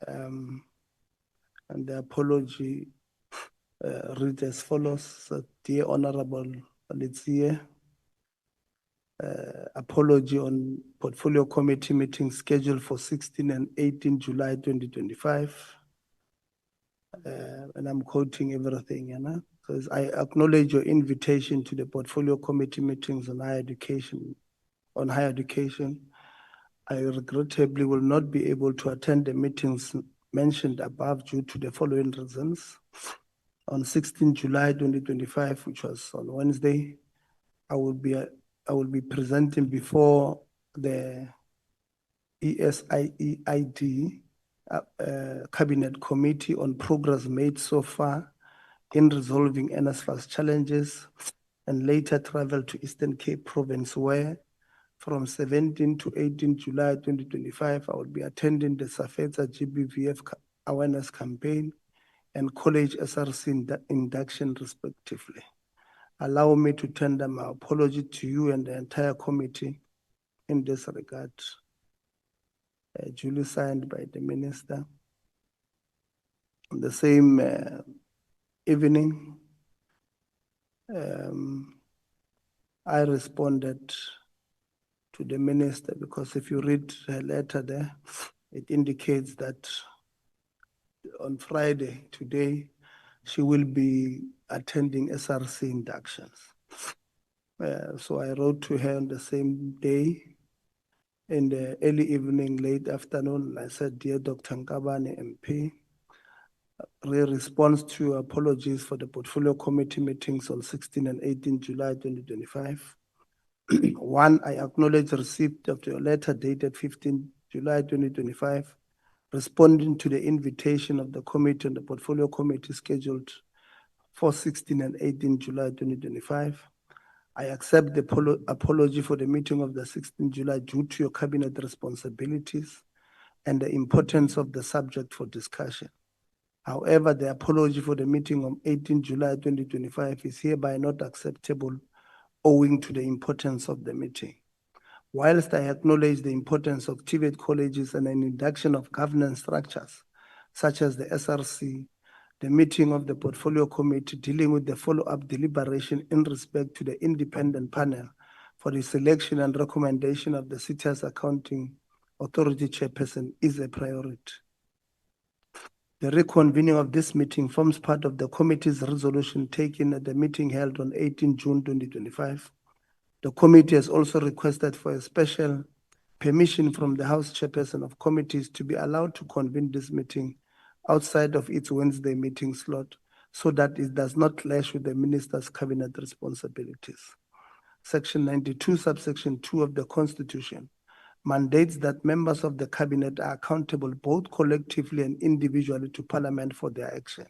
And the apology reads as follows. So, Dear Honorable Litsie, apology on Portfolio Committee meeting scheduled for 16 and 18 July 2025. And I'm quoting everything, you know. Says, I acknowledge your invitation to the Portfolio Committee meetings on higher education. I regrettably will not be able to attend the meetings mentioned above due to the following reasons. On 16 July 2025, which was on Wednesday, I will be presenting before the ESIEID Cabinet Committee on progress made so far in resolving NSFAS challenges, and later travel to Eastern Cape Province, where from 17 to 18 July 2025, I will be attending the SAFETA GBVF awareness campaign and college SRC induction respectively. Allow me to tender my apology to you and the entire committee in this regard. Duly signed by the minister. On the same evening, I responded to the minister, because if you read her letter there, it indicates that on Friday, today, she will be attending SRC inductions. So I wrote to her on the same day, in the early evening, late afternoon. I said, Dear Dr. Nkabane MP, response to your apologies for the Portfolio Committee meetings on 16 and 18 July 2025. One, I acknowledge receipt of your letter dated 15 July 2025, responding to the invitation of the committee and the Portfolio Committee scheduled for 16 and 18 July 2025. I accept the apology for the meeting of the 16th July due to your cabinet responsibilities and the importance of the subject for discussion. However, the apology for the meeting on 18 July 2025 is hereby not acceptable owing to the importance of the meeting. Whilst I acknowledge the importance of TVET colleges and an induction of governance structures, such as the SRC, the meeting of the Portfolio Committee dealing with the follow-up deliberation in respect to the independent panel for the selection and recommendation of the CITES Accounting Authority Chairperson is a priority. The reconvening of this meeting forms part of the committee's resolution taken at the meeting held on 18 June 2025. The committee has also requested for a special permission from the House Chairperson of Committees to be allowed to convene this meeting outside of its Wednesday meeting slot, so that it does not clash with the Minister's cabinet responsibilities. Section 92, subsection 2 of the Constitution mandates that members of the cabinet are accountable both collectively and individually to Parliament for their action.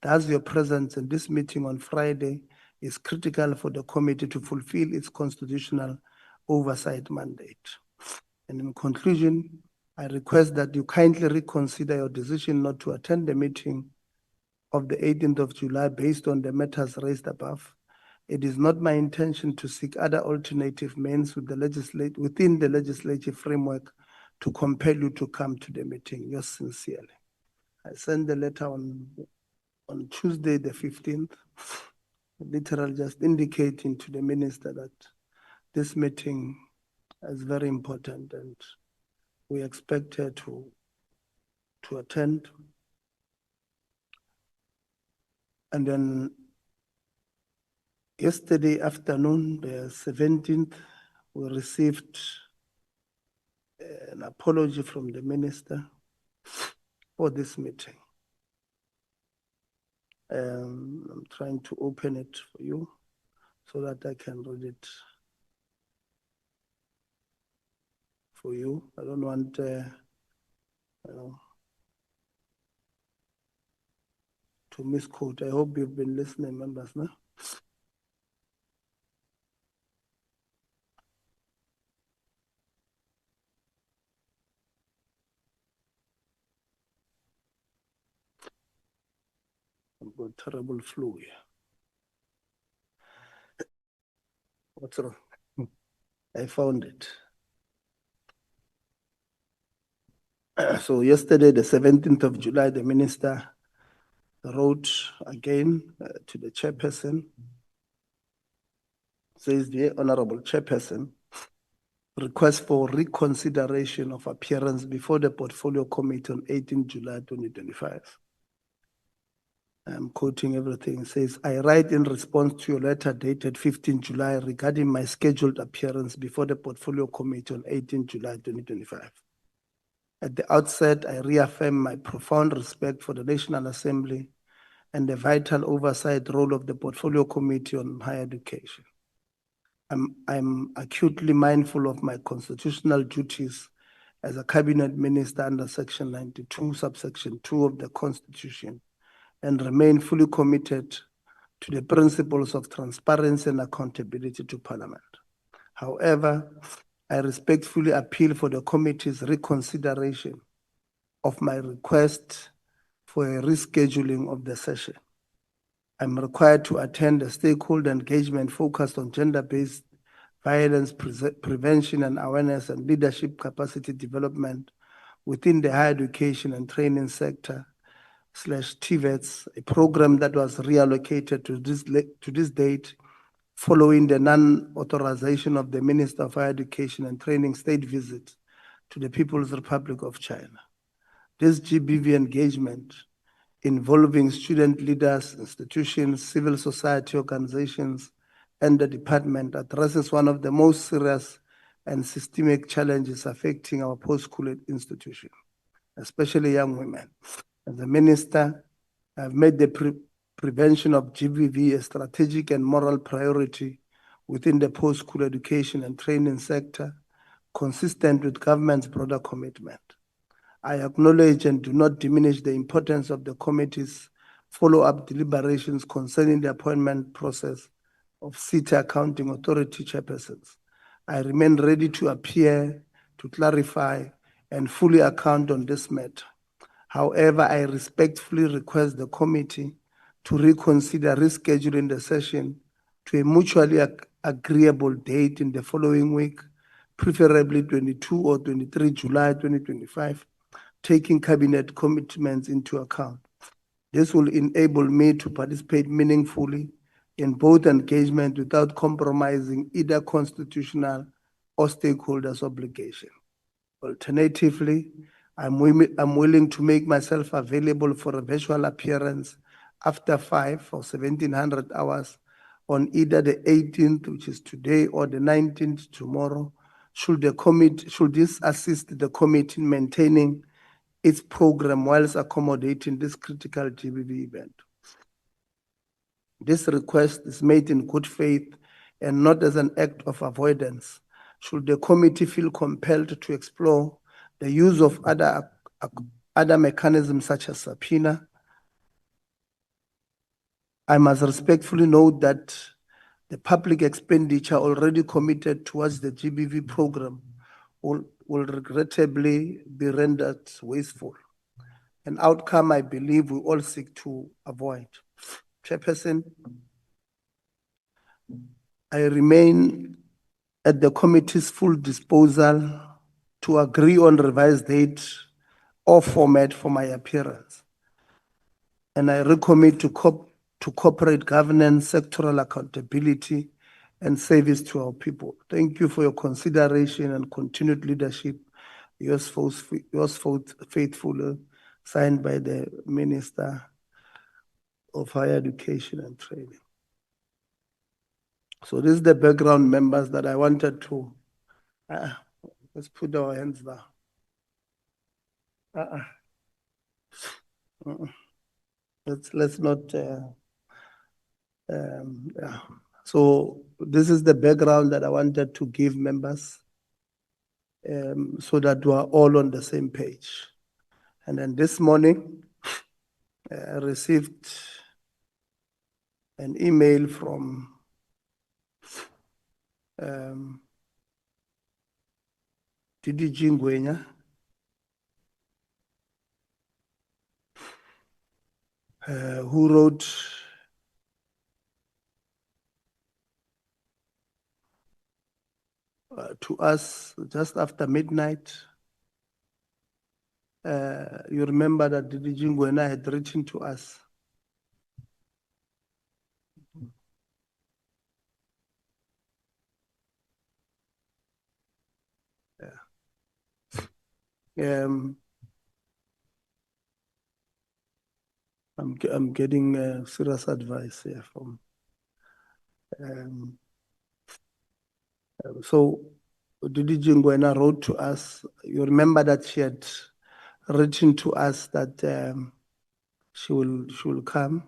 Thus, your presence in this meeting on Friday is critical for the committee to fulfill its constitutional oversight mandate. And in conclusion, I request that you kindly reconsider your decision not to attend the meeting of the 18th of July based on the matters raised above. It is not my intention to seek other alternative means within the legislative framework to compel you to come to the meeting. Yours sincerely. I sent the letter on Tuesday the 15th, literally just indicating to the minister that this meeting is very important and we expect her to attend. And then yesterday afternoon, the 17th, we received an apology from the minister for this meeting. I'm trying to open it for you so that I can read it for you. I don't want to misquote. I hope you've been listening, members, no? I've got terrible flu here. What's wrong? I found it. So yesterday, the 17th of July, the minister wrote again to the chairperson, says, "Dear Honorable Chairperson, request for reconsideration of appearance before the Portfolio Committee on 18 July 2025. I'm quoting everything. It says, I write in response to your letter dated 15 July regarding my scheduled appearance before the Portfolio Committee on 18 July 2025. At the outset, I reaffirm my profound respect for the National Assembly and the vital oversight role of the Portfolio Committee on Higher Education. I'm acutely mindful of my constitutional duties as a cabinet minister under Section 92, subsection 2 of the Constitution, and remain fully committed to the principles of transparency and accountability to Parliament. However, I respectfully appeal for the committee's reconsideration of my request for a rescheduling of the session. I'm required to attend a stakeholder engagement focused on gender-based violence prevention and awareness and leadership capacity development within the higher education and training sector /TVETs, a program that was reallocated to this date following the non-authorization of the Minister of Higher Education and Training state visit to the People's Republic of China. This GBV engagement involving student leaders, institutions, civil society organizations, and the department addresses one of the most serious and systemic challenges affecting our post-school institution, especially young women. As a minister, I've made the prevention of GBV a strategic and moral priority within the post-school education and training sector, consistent with government's broader commitment. I acknowledge and do not diminish the importance of the committee's follow-up deliberations concerning the appointment process of City Accounting Authority chairpersons. I remain ready to appear, to clarify, and fully account on this matter. However, I respectfully request the committee to reconsider rescheduling the session to a mutually agreeable date in the following week, preferably 22 or 23 July 2025, taking cabinet commitments into account. This will enable me to participate meaningfully in both engagement without compromising either constitutional or stakeholders' obligation. Alternatively, I'm willing to make myself available for a virtual appearance after 5 or 1700 hours on either the 18th, which is today, or the 19th, tomorrow, should this assist the committee in maintaining its program whilst accommodating this critical GBV event. This request is made in good faith and not as an act of avoidance. Should the committee feel compelled to explore the use of other mechanisms such as subpoena, I must respectfully note that the public expenditure already committed towards the GBV program will regrettably be rendered wasteful, an outcome I believe we all seek to avoid. Chairperson, I remain at the committee's full disposal to agree on revised date or format for my appearance. And I recommit to corporate governance, sectoral accountability, and service to our people. Thank you for your consideration and continued leadership. Yours faithfully, signed by the Minister of Higher Education and Training. So this is the background, members, that I wanted to, let's put our hands down. Let's not, yeah. So this is the background that I wanted to give members so that we are all on the same page. And then this morning, I received an email from DDG Ngwenya, who wrote to us just after midnight You remember that DDG Ngwena had written to us. Um, I'm getting serious advice here from. Um, so DDG Ngwena wrote to us. You remember that she had written to us that she will come.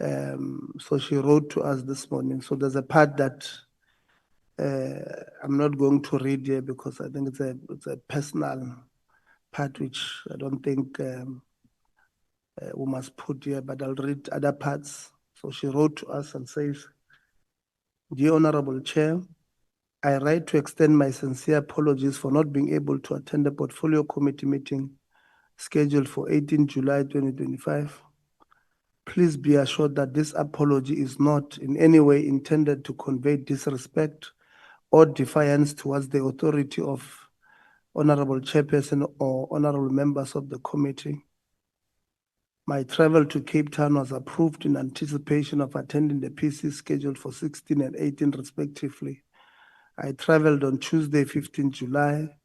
So she wrote to us this morning. So there's a part that I'm not going to read here because I think it's a personal part which I don't think we must put here, but I'll read other parts. So she wrote to us and says, "Dear Honorable Chair, I write to extend my sincere apologies for not being able to attend the Portfolio Committee meeting scheduled for 18 July 2025. Please be assured that this apology is not in any way intended to convey disrespect or defiance towards the authority of Honorable Chairperson or Honorable members of the committee. My travel to Cape Town was approved in anticipation of attending the PC scheduled for 16 and 18 respectively. I traveled on Tuesday, 15 July,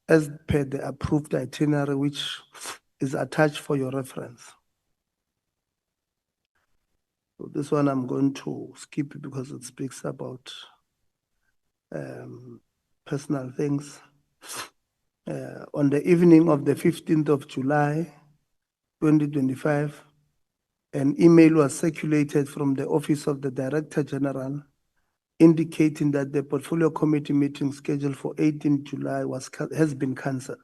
as per the approved itinerary, which is attached for your reference." So this one I'm going to skip because it speaks about personal things. On the evening of the 15th of July, 2025, an email was circulated from the Office of the Director General indicating that the Portfolio Committee meeting scheduled for 18 July has been cancelled,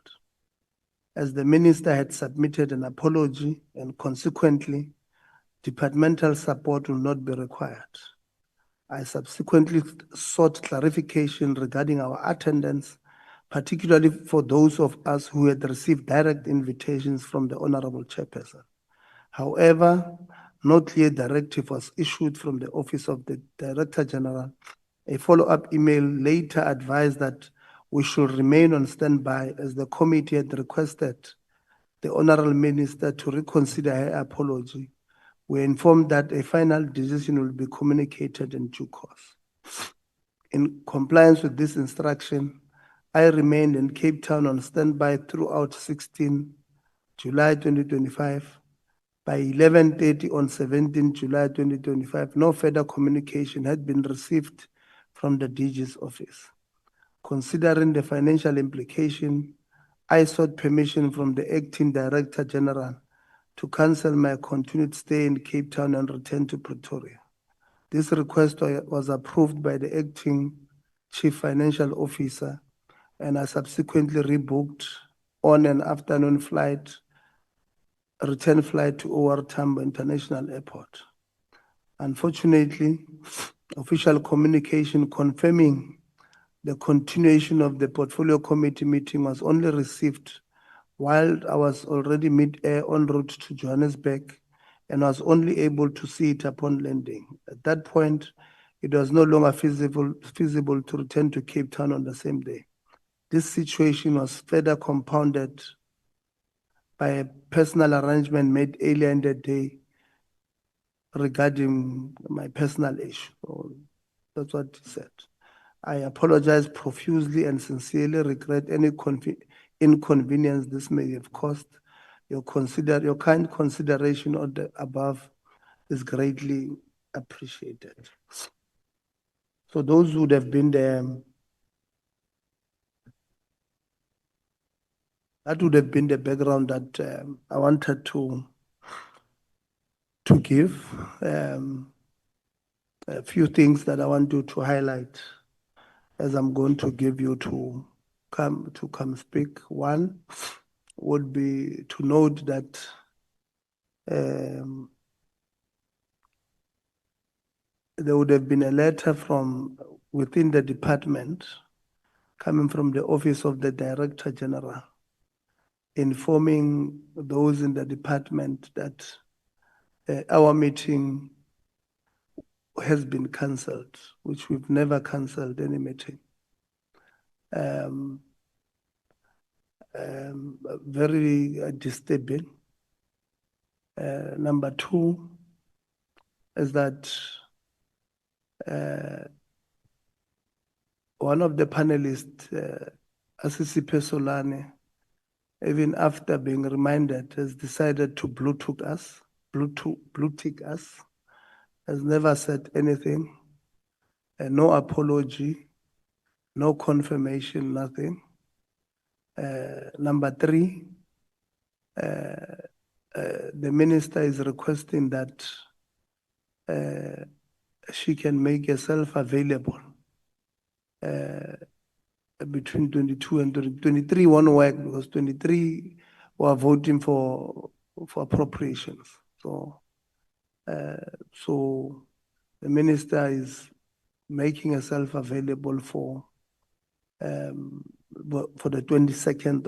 as the Minister had submitted an apology and consequently departmental support will not be required. I subsequently sought clarification regarding our attendance, particularly for those of us who had received direct invitations from the Honorable Chairperson. However, no clear directive was issued from the Office of the Director General. A follow-up email later advised that we should remain on standby as the committee had requested the Honorable Minister to reconsider her apology. We are informed that a final decision will be communicated in due course. In compliance with this instruction, I remained in Cape Town on standby throughout 16 July 2025. By 11:30 on 17 July 2025, no further communication had been received from the DG's office. Considering the financial implication, I sought permission from the Acting Director General to cancel my continued stay in Cape Town and return to Pretoria. This request was approved by the Acting Chief Financial Officer, and I subsequently rebooked on an afternoon flight, a return flight to OR Tambo International Airport. Unfortunately, official communication confirming the continuation of the Portfolio Committee meeting was only received while I was already mid-air en route to Johannesburg and was only able to see it upon landing. At that point, it was no longer feasible to return to Cape Town on the same day. This situation was further compounded by a personal arrangement made earlier in the day regarding my personal issue. So that's what he said. I apologize profusely and sincerely regret any inconvenience this may have caused. Your kind consideration of the above is greatly appreciated. So those would have been that would have been the background that I wanted to give. A few things that I want you to highlight as I'm going to give you to come speak. One would be to note that there would have been a letter from within the department coming from the Office of the Director General informing those in the department that our meeting has been cancelled, which we've never cancelled any meeting. very disturbing. Number two is that one of the panelists, Asisipe Solane, even after being reminded, has decided to blue tick us, has never said anything, no apology, no confirmation, nothing. Number three, the minister is requesting that she can make herself available between 22 and 23 won't work because 23 were voting for appropriations. So, so the minister is making herself available for the 22nd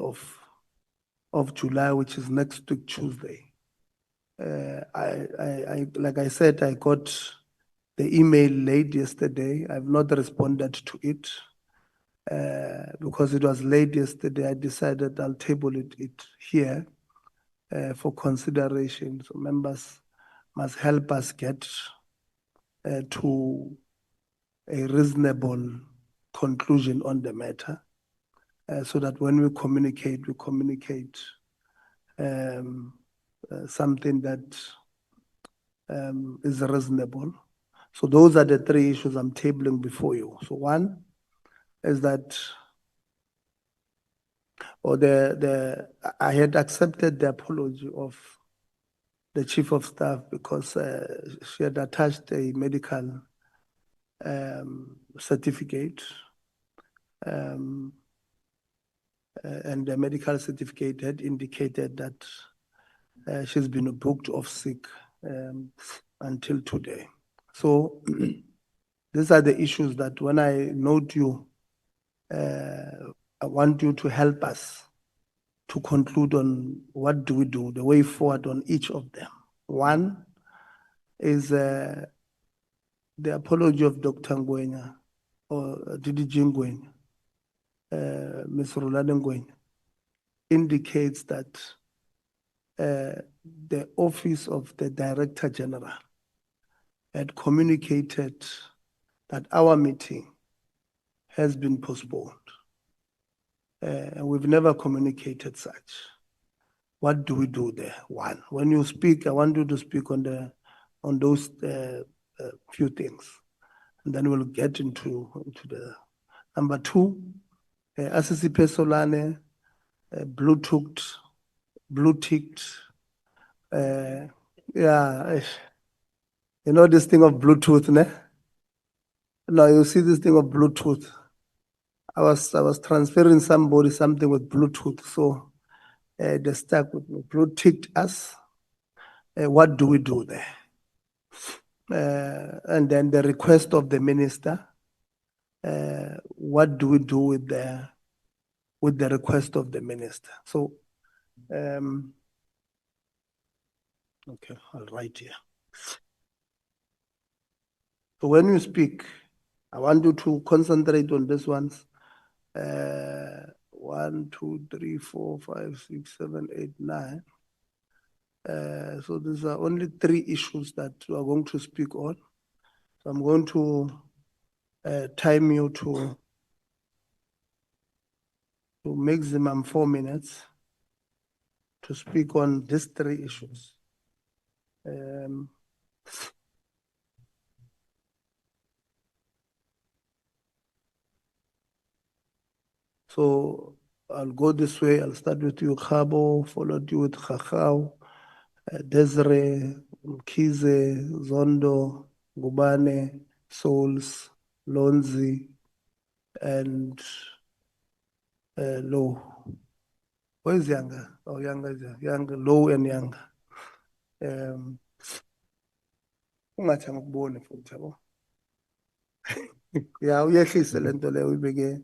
of July, which is next week Tuesday. I like I said, I got the email late yesterday. I've not responded to it. Because it was late yesterday, I decided I'll table it here for consideration. So members must help us get to a reasonable conclusion on the matter, so that when we communicate something that is reasonable. So those are the three issues I'm tabling before you. So one is that I had accepted the apology of the chief of staff because she had attached a medical certificate, and the medical certificate had indicated that she's been booked off sick until today. So these are the issues that when I note you, I want you to help us to conclude on what do we do, the way forward on each of them. One is the apology of Dr. Ngwenya or DDG Ngwenya, Ms. Rulane Ngwenya, indicates that the office of the Director General had communicated that our meeting has been postponed. We've never communicated such. What do we do there? One, when you speak, I want you to speak on those few things, and then we'll get into the number two. Asisipe Solane blue ticked. Yeah, you know this thing of Bluetooth, ne? No, you see this thing of Bluetooth. I was transferring somebody something with Bluetooth, so they stuck with me. Blue ticked us. What do we do there? And then the request of the minister. What do we do with the request of the minister? So, okay, I'll write here. So when you speak, I want you to concentrate on these ones. 1, 2, 3, 4, 5, 6, 7, 8, 9. So these are only three issues that we are going to speak on. So I'm going to time you to maximum 4 minutes to speak on these three issues. So I'll go this way. I'll start with you, Khabo, followed you with Khakao, Desiree, Mkize, Zondo, Gubane, Souls, Lonzi, and Low. Where's Younger? Oh, Younger is there. Younger, Low and Younger. Ungathi angikuboni futhi yabo. Yeah, uyehlise lento leyo uyibeke.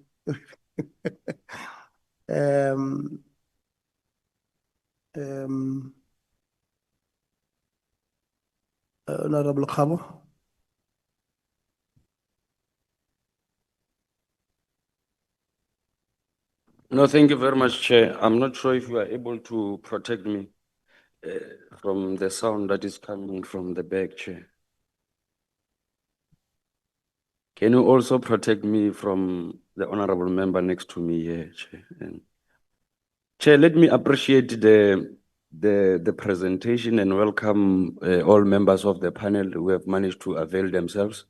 Honorable Khabo. No, thank you very much, Chair. I'm not sure if you are able to protect me from the sound that is coming from the back, Chair. Can you also protect me from the honorable member next to me here, Chair? And Chair, let me appreciate the presentation and welcome all members of the panel who have managed to avail themselves.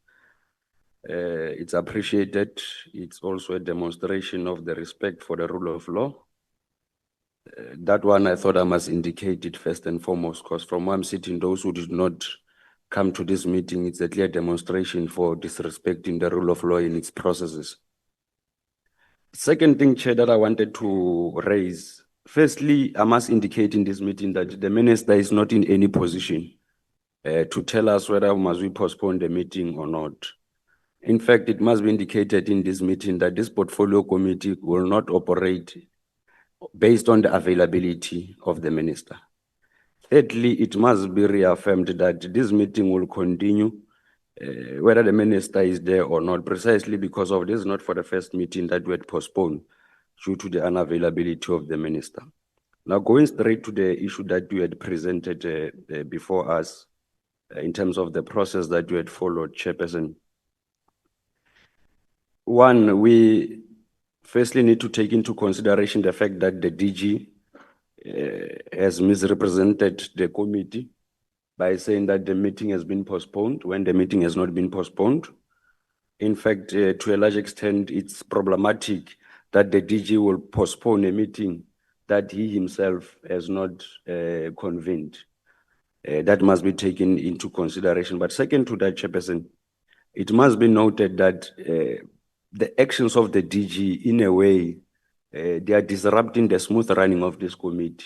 It's appreciated. It's also a demonstration of the respect for the rule of law. That one, I thought I must indicate it first and foremost, because from where I'm sitting, those who did not come to this meeting, it's a clear demonstration for disrespecting the rule of law in its processes. Second thing, Chair, that I wanted to raise. Firstly, I must indicate in this meeting that the minister is not in any position to tell us whether must we postpone the meeting or not. In fact, it must be indicated in this meeting that this portfolio committee will not operate based on the availability of the minister. Thirdly, it must be reaffirmed that this meeting will continue whether the minister is there or not, precisely because of this, not for the first meeting that we had postponed due to the unavailability of the minister. Now, going straight to the issue that you had presented before us in terms of the process that you had followed, Chairperson. One, we firstly need to take into consideration the fact that the DG has misrepresented the committee by saying that the meeting has been postponed when the meeting has not been postponed. In fact, to a large extent, it's problematic that the DG will postpone a meeting that he himself has not convened. That must be taken into consideration. But second to that, Chairperson, it must be noted that the actions of the DG, in a way, they are disrupting the smooth running of this committee.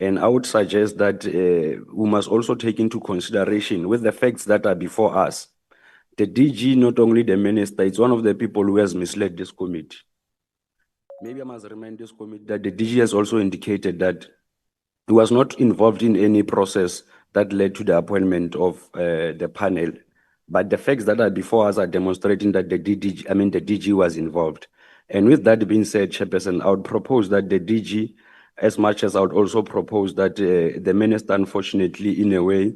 And I would suggest that we must also take into consideration with the facts that are before us. The DG, not only the minister, it's one of the people who has misled this committee. Maybe I must remind this committee that the DG has also indicated that he was not involved in any process that led to the appointment of the panel. But the facts that are before us are demonstrating that the DG was involved. And with that being said, Chairperson, I would propose that the DG, as much as I would also propose that the minister, unfortunately, in a way,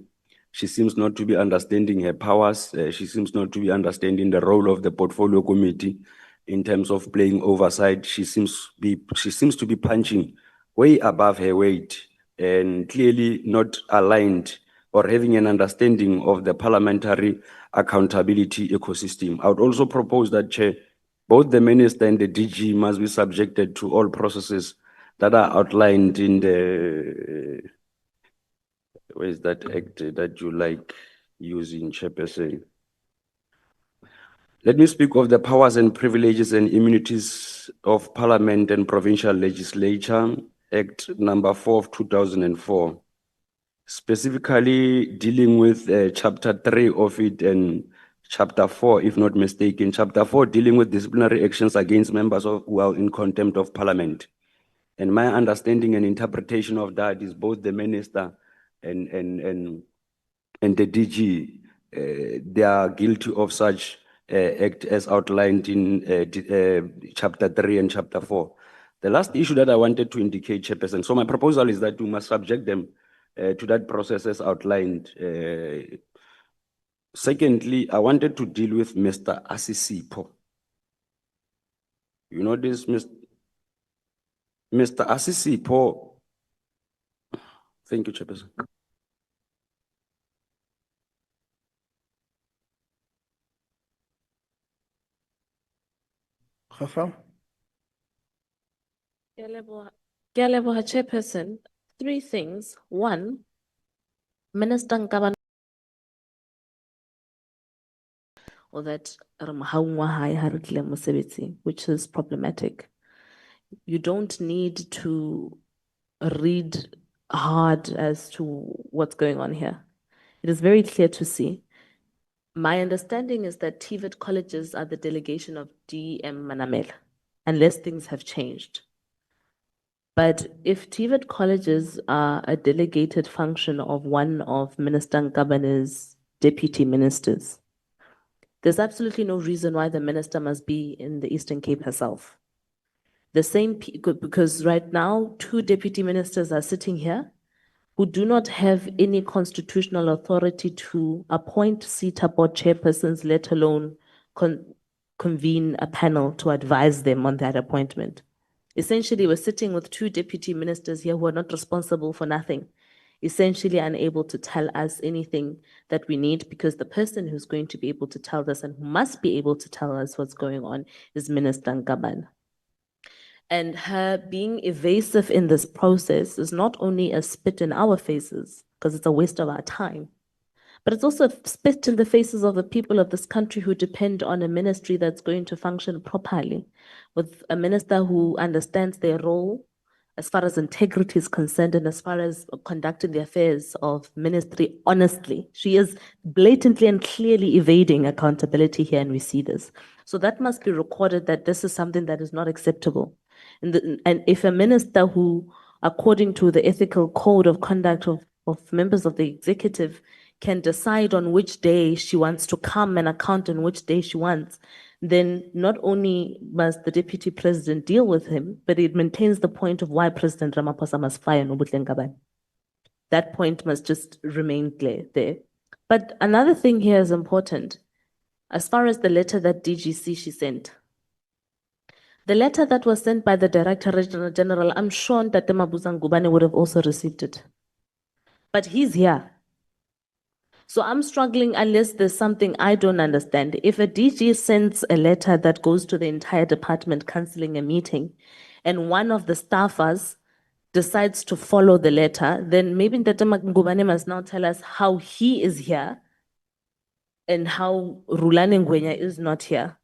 she seems not to be understanding her powers. She seems not to be understanding the role of the portfolio committee in terms of playing oversight. She seems to be punching way above her weight and clearly not aligned or having an understanding of the parliamentary accountability ecosystem. I would also propose that, Chair, both the minister and the DG must be subjected to all processes that are outlined in the where is that act that you like using, Chairperson? Let me speak of the powers and privileges and immunities of Parliament and Provincial Legislature, Act number 4 of 2004, specifically dealing with chapter 3 of it and chapter 4, if not mistaken, chapter 4 dealing with disciplinary actions against members who are in contempt of Parliament. And my understanding and interpretation of that is both the minister and the DG, they are guilty of such act as outlined in chapter 3 and chapter 4. The last issue that I wanted to indicate, Chairperson, so my proposal is that we must subject them to that process as outlined. Secondly, I wanted to deal with Mr. Asisipo. You know this, Mr. Asisipo. Thank you, Chairperson. Rafa? Kyaleboha, Chairperson, three things. One, Minister Nkabane, or that which is problematic. You don't need to read hard as to what's going on here. It is very clear to see. My understanding is that TVET colleges are the delegation of D.M. Manamela, unless things have changed. But if TVET colleges are a delegated function of one of Minister Nkabane's deputy ministers, there's absolutely no reason why the minister must be in the Eastern Cape herself. The same, because right now, 2 deputy ministers are sitting here who do not have any constitutional authority to appoint CETA board chairpersons, let alone convene a panel to advise them on that appointment. Essentially, we're sitting with 2 deputy ministers here who are not responsible for nothing, essentially unable to tell us anything that we need, because the person who's going to be able to tell us and who must be able to tell us what's going on is Minister Ngabane. And her being evasive in this process is not only a spit in our faces, because it's a waste of our time, but it's also a spit in the faces of the people of this country who depend on a ministry that's going to function properly, with a minister who understands their role as far as integrity is concerned and as far as conducting the affairs of ministry honestly. She is blatantly and clearly evading accountability here, and we see this. So that must be recorded, that this is something that is not acceptable. And if a minister who, according to the ethical code of conduct of members of the executive, can decide on which day she wants to come and account on which day she wants, then not only must the deputy president deal with him, but it maintains the point of why President Ramaphosa must fire Nobuhle Ngabane. That point must just remain clear there. But another thing here is important. As far as the letter that DGC she sent, the letter that was sent by the Director General, I'm sure that Mabuza Ngubane would have also received it. But he's here. So I'm struggling unless there's something I don't understand. If a DG sends a letter that goes to the entire department canceling a meeting, and one of the staffers decides to follow the letter, then maybe Ntate Ngubane must now tell us how he is here and how Rulani Ngwenya is not here.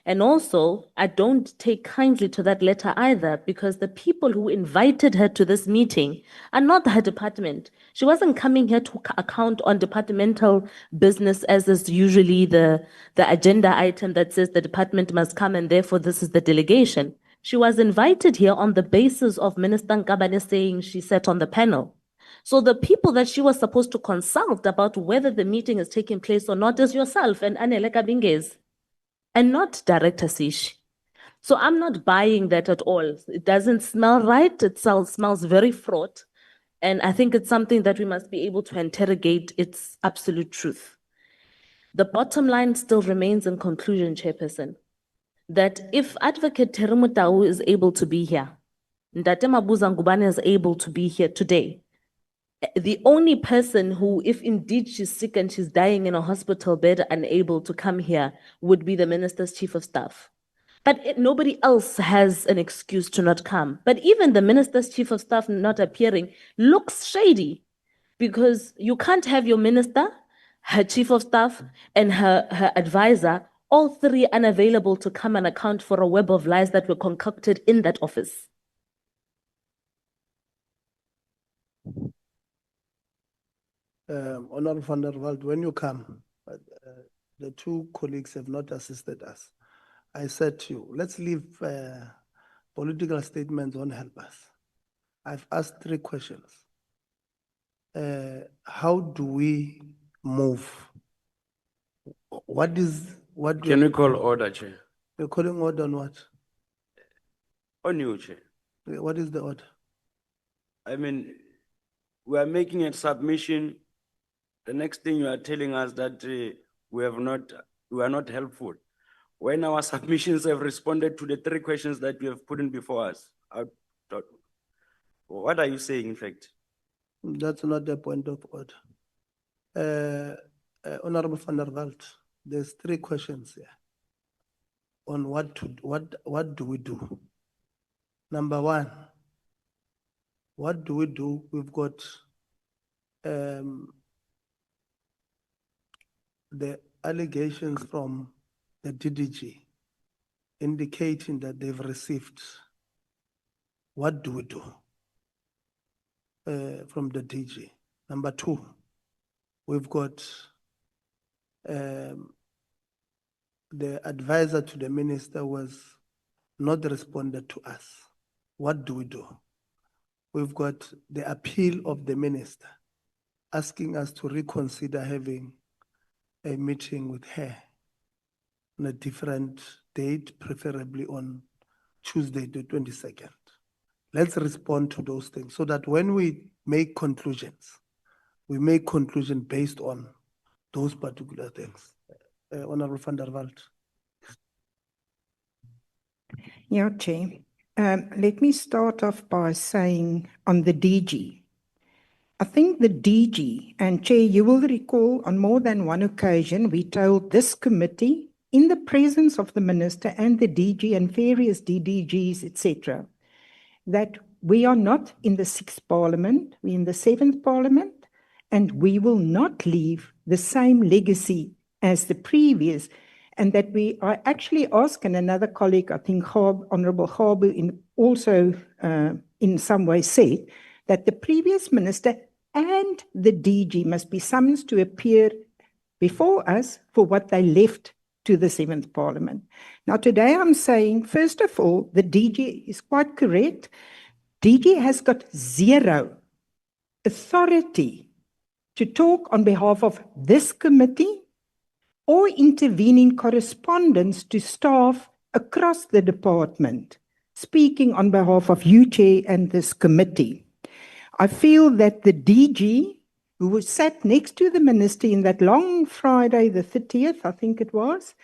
And also, I don't take kindly to that letter either, because the people who invited her to this meeting are not her department. She wasn't coming here to account on departmental business, as is usually the agenda item that says the department must come and therefore this is the delegation. She was invited here on the basis of Minister Ngabane saying she sat on the panel. So the people that she was supposed to consult about whether the meeting is taking place or not is yourself and Anele Kabingez, and not Director Sish. So I'm not buying that at all. It doesn't smell right. It smells very fraught. And I think it's something that we must be able to interrogate its absolute truth. The bottom line still remains, in conclusion, Chairperson, that if Advocate Terumutau is able to be here, Ntate Mabuza Ngubane is able to be here today, the only person who, if indeed she's sick and she's dying in a hospital bed, unable to come here, would be the minister's chief of staff. But nobody else has an excuse to not come. But even the minister's chief of staff not appearing looks shady, because you can't have your minister, her chief of staff, and her advisor, all 3 unavailable to come and account for a web of lies that were concocted in that office. Honorable van der Walt, when you come, the 2 colleagues have not assisted us. I said to you, let's leave political statements on help us. I've asked 3 questions. How do we move? What Can we call order, Chair? you're calling order on what? On you, Chair. What is the order? I mean, we are making a submission. The next thing you are telling us that we are not helpful. When our submissions have responded to the 3 questions that you have put in before us, what are you saying, in fact? That's not the point of order. Honorable van der Walt, there's 3 questions here on what do we do? Number 1, what do we do? We've got the allegations from the DDG indicating that they've received. What do we do from the DG? Number 2, we've got the advisor to the minister was not responded to us. What do we do? We've got the appeal of the minister asking us to reconsider having a meeting with her on a different date, preferably on Tuesday, the 22nd. Let's respond to those things so that when we make conclusions, we make conclusion based on those particular things. Honorable van der Walt. Yeah, Chair. Let me start off by saying on the DG. I think the DG, and Chair, you will recall on more than one occasion, we told this committee in the presence of the Minister and the DG and various DDGs, etc., that we are not in the 6th Parliament, we're in the 7th Parliament, and we will not leave the same legacy as the previous, and that I actually asked, and another colleague, I think Honourable Gabu, also in some way said, that the previous Minister and the DG must be summoned to appear before us for what they left to the 7th Parliament. Now today I'm saying, first of all, the DG is quite correct. DG has got zero authority to talk on behalf of this committee or intervene in correspondence to staff across the department, speaking on behalf of you, Chair, and this committee. I feel that the DG, who was sat next to the Minister in that long Friday, the 30th, I think it was,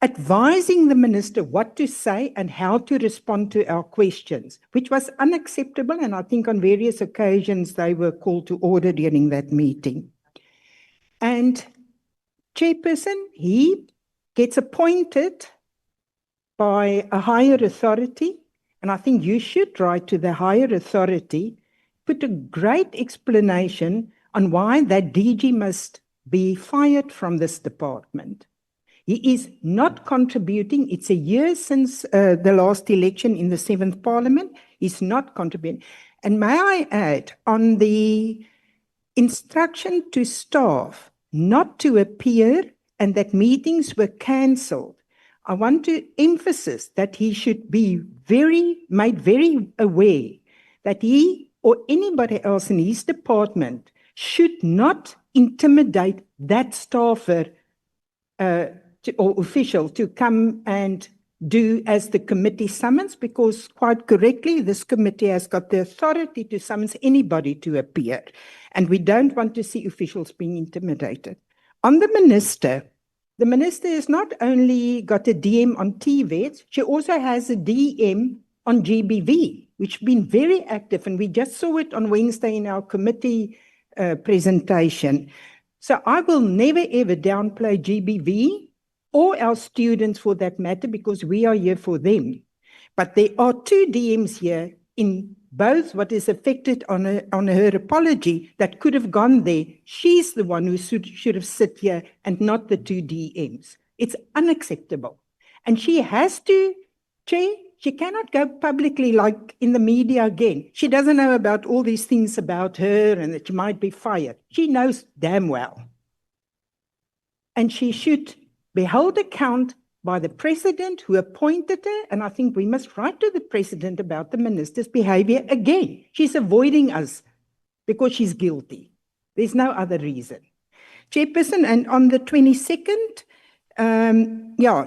advising the Minister what to say and how to respond to our questions, which was unacceptable, and I think on various occasions they were called to order during that meeting. And Chairperson, he gets appointed by a higher authority, and I think you should write to the higher authority, put a great explanation on why that DG must be fired from this department. He is not contributing. It's a year since the last election in the 7th Parliament. He's not contributing. And may I add, on the instruction to staff not to appear and that meetings were cancelled, I want to emphasize that he should be made very aware that he or anybody else in his department should not intimidate that staffer or official to come and do as the committee summons, because quite correctly, this committee has got the authority to summons anybody to appear. And we don't want to see officials being intimidated. On the Minister has not only got a DM on TVET, she also has a DM on GBV, which has been very active, and we just saw it on Wednesday in our committee presentation. So I will never ever downplay GBV or our students for that matter, because we are here for them. But there are 2 DMs here in both what is affected on her apology that could have gone there. She's the one who should have sit here and not the 2 DMs. It's unacceptable. And she has to, Chair, she cannot go publicly like in the media again. She doesn't know about all these things about her and that she might be fired. She knows damn well. And she should be held account by the President who appointed her, and I think we must write to the President about the Minister's behaviour again. She's avoiding us because she's guilty. There's no other reason. Chairperson, and on the 22nd,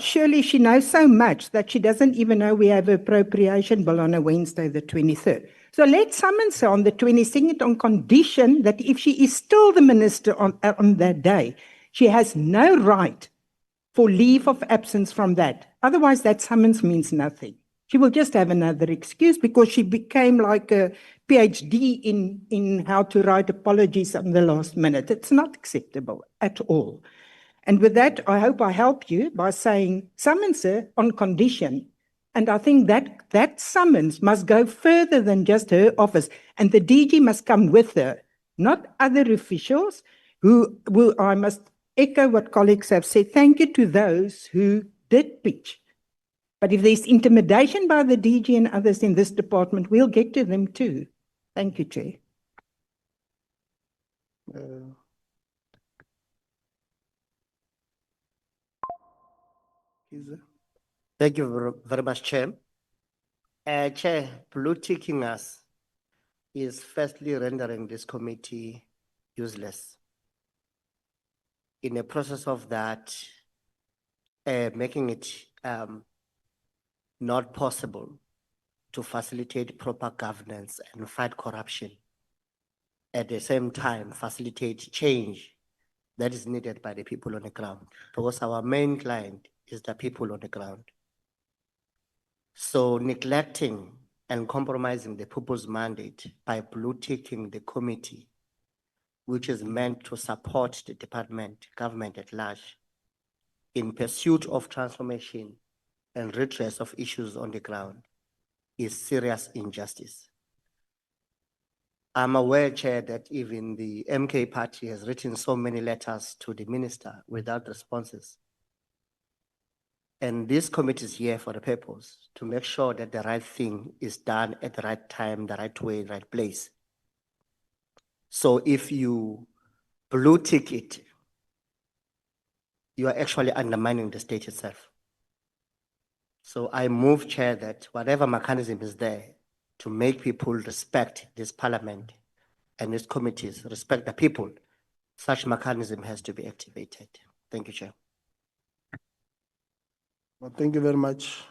surely she knows so much that she doesn't even know we have an appropriation bill on a Wednesday, the 23rd. So let's summons her on the 22nd on condition that if she is still the Minister on that day, she has no right for leave of absence from that. Otherwise, that summons means nothing. She will just have another excuse because she became like a PhD in how to write apologies on the last minute. It's not acceptable at all. And with that, I hope I help you by saying summons her on condition. And I think that summons must go further than just her office. And the DG must come with her, not other officials who I must echo what colleagues have said. Thank you to those who did pitch. But if there's intimidation by the DG and others in this department, we'll get to them too. Thank you, Chair. Thank you very much, Chair. Chair, blue ticking us is firstly rendering this committee useless. In the process of that, making it not possible to facilitate proper governance and fight corruption. At the same time, facilitate change that is needed by the people on the ground, because our main client is the people on the ground. So neglecting and compromising the people's mandate by blue ticking the committee, which is meant to support the department, government at large, in pursuit of transformation and redress of issues on the ground, is serious injustice. I'm aware, Chair, that even the MK party has written so many letters to the minister without responses. And this committee is here for the purpose to make sure that the right thing is done at the right time, the right way, right place. So if you blue tick it, you are actually undermining the state itself. So I move, Chair, that whatever mechanism is there to make people respect this parliament and its committees, respect the people, such mechanism has to be activated. Thank you, Chair. Well, thank you very much.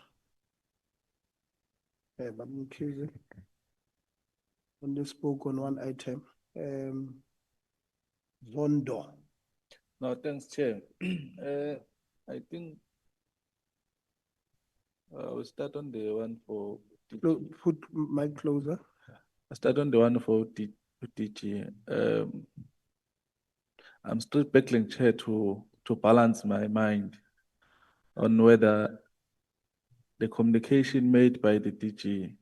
Baba Mkhize. Only spoke on one item. Zondo. No, thanks, Chair. I think we'll start on the one for Put mic closer. I start on the one for DG. I'm still battling, Chair, to balance my mind on whether the communication made by the DG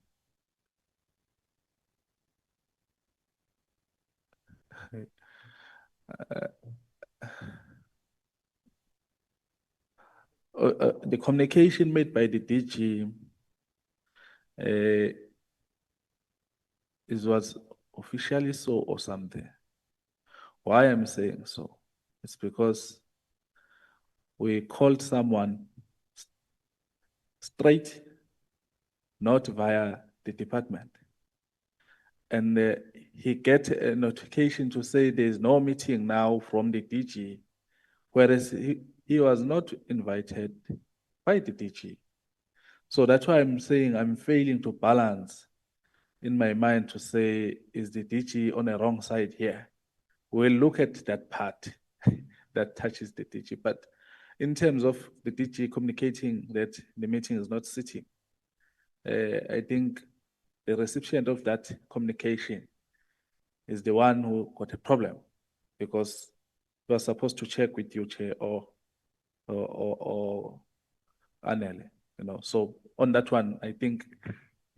the communication made by the DG was officially so or something. Why I'm saying so? It's because we called someone straight, not via the department. And he get a notification to say there's no meeting now from the DG, whereas he was not invited by the DG. So that's why I'm saying I'm failing to balance in my mind to say, is the DG on the wrong side here? We'll look at that part that touches the DG. But in terms of the DG communicating that the meeting is not sitting, I think the recipient of that communication is the one who got a problem, because we are supposed to check with you, Chair, or Anele, you know. So on that one, I think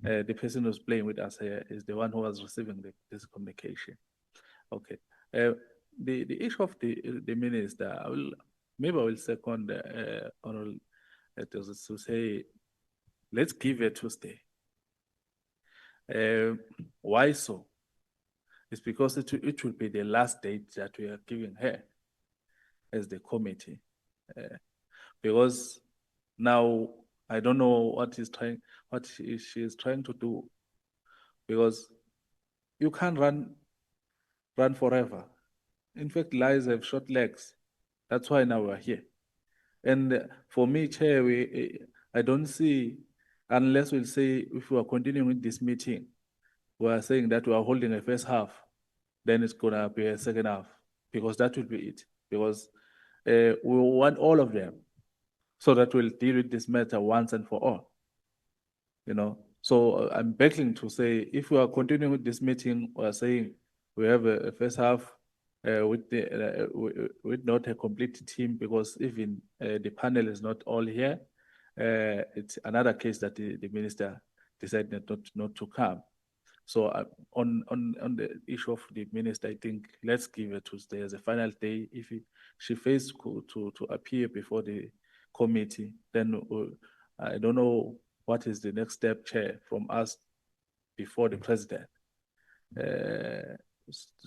the person who's playing with us here is the one who was receiving this communication. Okay. The issue of the minister, I will second Honorable to say, let's give it Tuesday. Why so? It's because it will be the last date that we are giving her as the committee. Because now I don't know what she is trying to do, because you can't run forever. In fact, lies have short legs. That's why now we're here. And for me, Chair, I don't see, unless we'll say if we are continuing with this meeting, we are saying that we are holding a first half, then it's gonna be a second half, because that will be it. Because we want all of them, so that we'll deal with this matter once and for all. You know, so I'm begging to say, if we are continuing with this meeting, we are saying we have a first half with not a complete team, because even the panel is not all here. It's another case that the minister decided not to come. So on the issue of the minister, I think let's give it Tuesday as a final day. If she fails to appear before the committee, then I don't know what is the next step, Chair, from us before the president.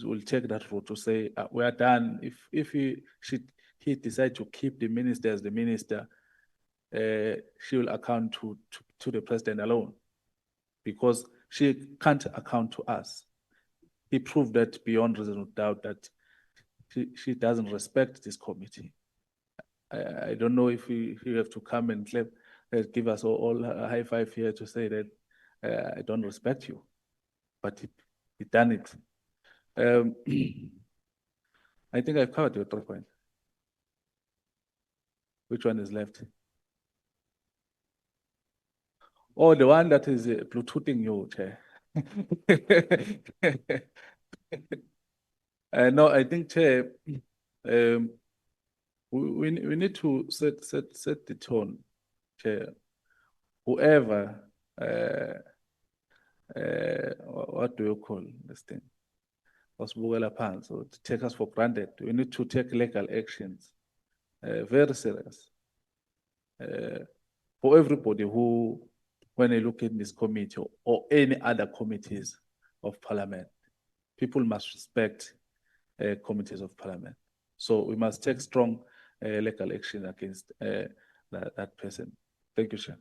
We'll take that route to say we are done. If he decide to keep the minister as the minister, she will account to the president alone, because she can't account to us. He proved that beyond reasonable doubt that she doesn't respect this committee. I don't know if you have to come and give us all a high five here to say that I don't respect you, but he done it. I think I've covered your 3 points. Which one is left? Oh, the one that is Bluetoothing you, Chair. No, I think, Chair, we need to set the tone, Chair. Whoever, what do you call this thing? So to take us for granted, we need to take legal actions, very serious. For everybody who, when they look in this committee or any other committees of parliament, people must respect committees of parliament. So we must take strong legal action against that person. Thank you, Chair.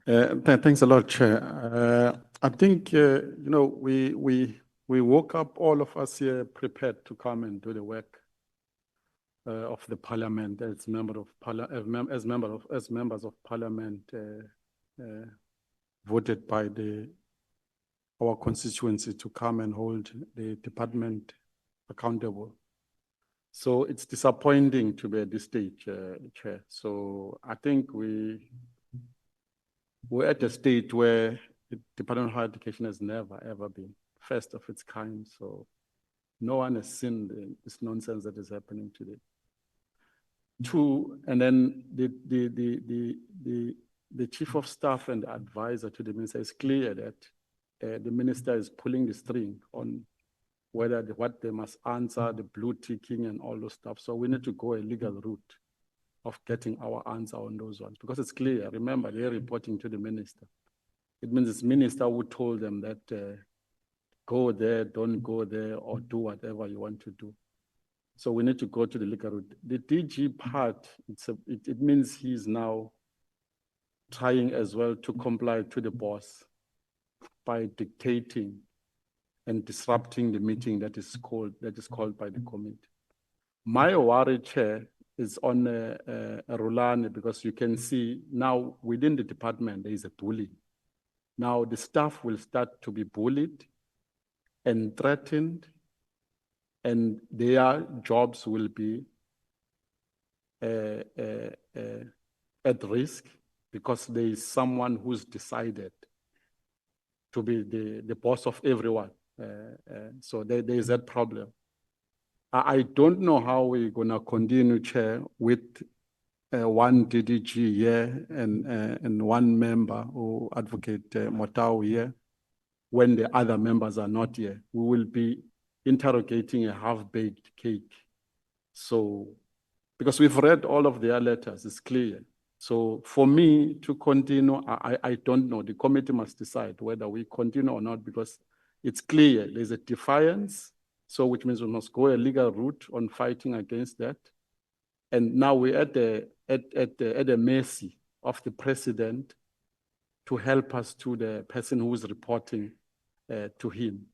Thanks a lot, Chair. I think, we woke up, all of us here, prepared to come and do the work of the parliament as members of parliament voted by our constituency to come and hold the department accountable. So it's disappointing to be at this stage, Chair. So I think we're at a state where the Department of Higher Education has never, ever been first of its kind. So no one has seen this nonsense that is happening today. 2, and then the chief of staff and the advisor to the minister is clear that the minister is pulling the string on whether what they must answer, the blue ticking and all those stuff. So we need to go a legal route of getting our answer on those ones, because it's clear. Remember, they're reporting to the minister. It means it's minister who told them that go there, don't go there, or do whatever you want to do. So we need to go to the legal route. The DG part, it means he's now trying as well to comply to the boss by dictating and disrupting the meeting that is called by the committee. My worry, Chair, is on Rulane, because you can see now within the department there is a bully. Now the staff will start to be bullied and threatened, and their jobs will be at risk because there is someone who's decided to be the boss of everyone. So there is that problem. I don't know how we're gonna continue, Chair, with one DDG here and one member who advocate Motau here, when the other members are not here. We will be interrogating a half-baked cake. So, because we've read all of their letters, it's clear. So for me to continue, I don't know. The committee must decide whether we continue or not, because it's clear there's a defiance. So which means we must go a legal route on fighting against that. And now we're at the mercy of the president to help us to the person who is reporting to him.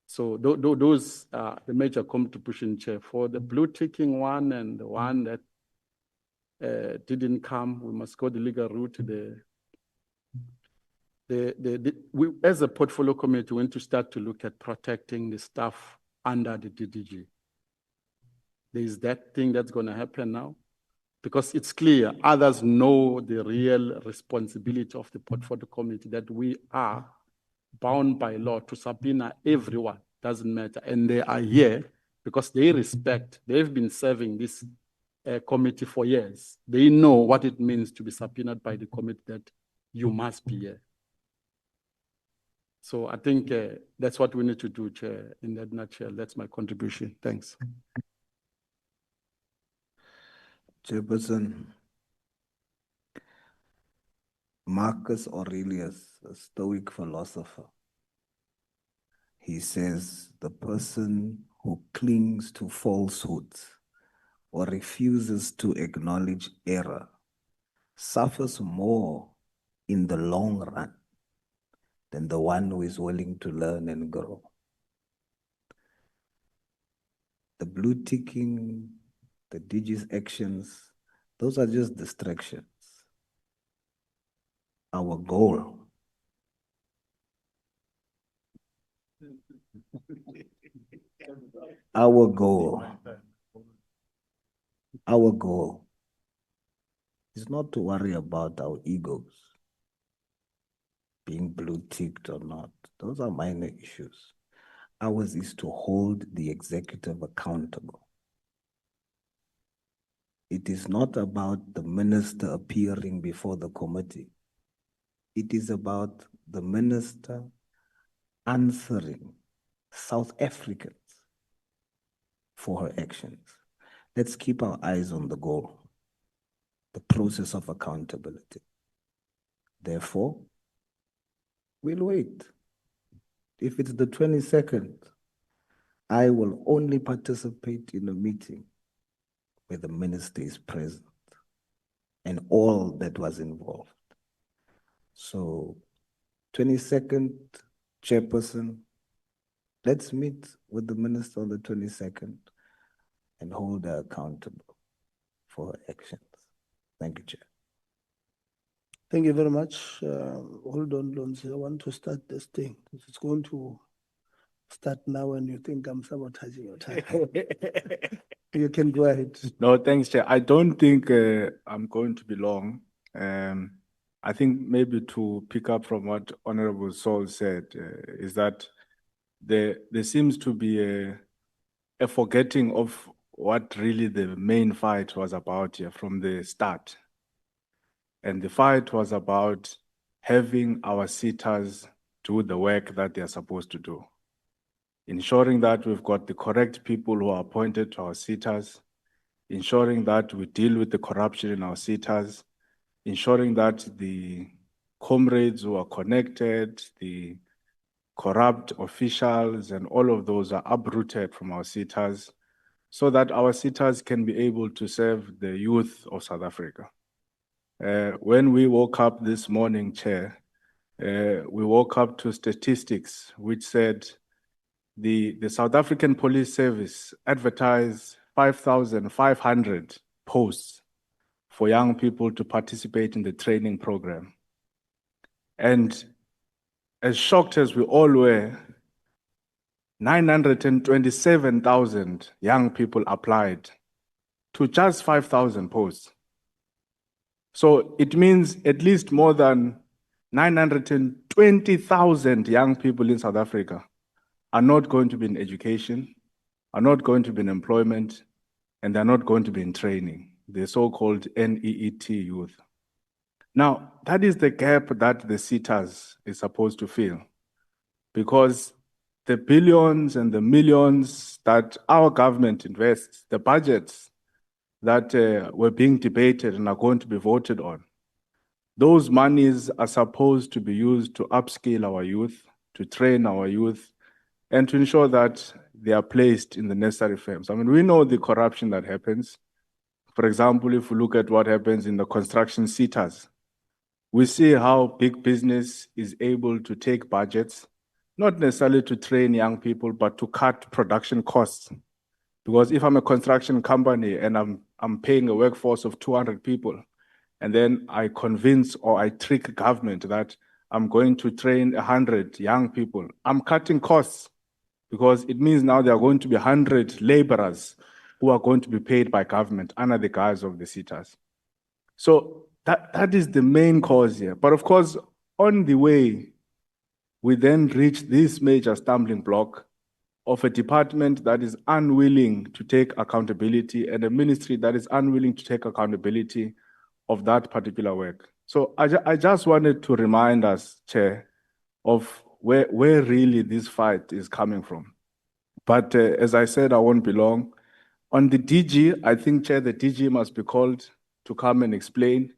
So those are the major contribution, Chair. For the blue ticking one and the one that didn't come, we must go the legal route. We, as a portfolio committee, we want to start to look at protecting the staff under the DDG. There is that thing that's going to happen now, because it's clear others know the real responsibility of the portfolio committee, that we are bound by law to subpoena everyone, doesn't matter. And they are here because they respect, they've been serving this committee for years. They know what it means to be subpoenaed by the committee, that you must be here. So I think that's what we need to do, Chair, in that nutshell. That's my contribution. Thanks. Chairperson, Marcus Aurelius, a Stoic philosopher, he says, the person who clings to falsehoods or refuses to acknowledge error suffers more in the long run than the one who is willing to learn and grow. The blue ticking, the DG's actions Those are just distractions. Our goal our goal is not to worry about our egos being blue ticked or not. Those are minor issues. Ours is to hold the executive accountable. It is not about the minister appearing before the committee. It is about the minister answering South Africans for her actions. Let's keep our eyes on the goal, the process of accountability. Therefore, we'll wait. If it's the 22nd, I will only participate in a meeting where the minister is present and all that was involved. So, 22nd, chairperson, let's meet with the minister on the 22nd and hold her accountable for her actions. Thank you, Chair. Thank you very much. Hold on, Lonzi. I want to start this thing. It's going to start now when you think I'm sabotaging your time. You can go ahead. No, thanks, Chair. I don't think I'm going to be long. I think maybe to pick up from what Honorable Saul said is that there seems to be a forgetting of what really the main fight was about here from the start. And the fight was about having our sitters do the work that they're supposed to do. Ensuring that we've got the correct people who are appointed to our sitters, ensuring that we deal with the corruption in our sitters, ensuring that the comrades who are connected, the corrupt officials and all of those are uprooted from our sitters so that our sitters can be able to serve the youth of South Africa. When we woke up this morning, Chair, we woke up to statistics which said the South African Police Service advertised 5,500 posts for young people to participate in the training program. And as shocked as we all were, 927,000 young people applied to just 5,000 posts. So it means at least more than 920,000 young people in South Africa are not going to be in education, are not going to be in employment, and they're not going to be in training, the so-called NEET youth. Now, that is the gap that the sitters is supposed to fill, because the billions and the millions that our government invests, the budgets that were being debated and are going to be voted on, those monies are supposed to be used to upskill our youth, to train our youth, and to ensure that they are placed in the necessary firms. I mean, we know the corruption that happens. For example, if we look at what happens in the construction sitters, we see how big business is able to take budgets, not necessarily to train young people, but to cut production costs. Because if I'm a construction company and I'm paying a workforce of 200 people, and then I convince or I trick government that I'm going to train 100 young people, I'm cutting costs, because it means now there are going to be 100 laborers who are going to be paid by government under the guise of the sitters. So that is the main cause here. But of course, on the way, we then reach this major stumbling block of a department that is unwilling to take accountability and a ministry that is unwilling to take accountability of that particular work. So I just wanted to remind us, Chair, of where really this fight is coming from. But as I said, I won't be long. On the DG, I think, Chair, the DG must be called to come and explain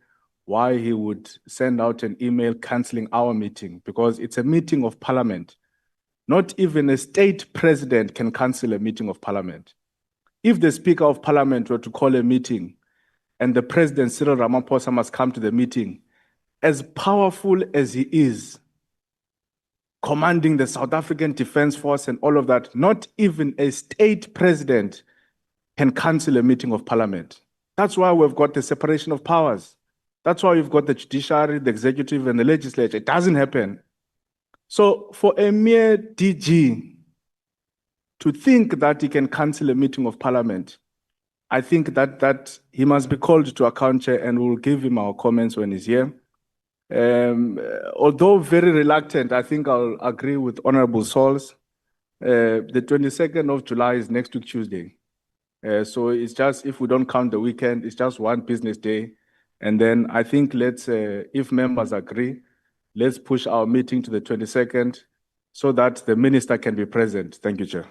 why he would send out an email cancelling our meeting, because it's a meeting of parliament. Not even a state president can cancel a meeting of parliament. If the Speaker of Parliament were to call a meeting and the President Cyril Ramaphosa must come to the meeting, as powerful as he is, commanding the South African Defence Force and all of that, not even a state president can cancel a meeting of parliament. That's why we've got the separation of powers. That's why we've got the judiciary, the executive, and the legislature. It doesn't happen. So for a mere DG to think that he can cancel a meeting of parliament, I think that he must be called to account, Chair, and we'll give him our comments when he's here. Although very reluctant, I think I'll agree with Honorable Sauls. The 22nd of July is next week, Tuesday. So it's just, if we don't count the weekend, it's just one business day. And then I think let's, if members agree, let's push our meeting to the 22nd so that the minister can be present. Thank you, Chair.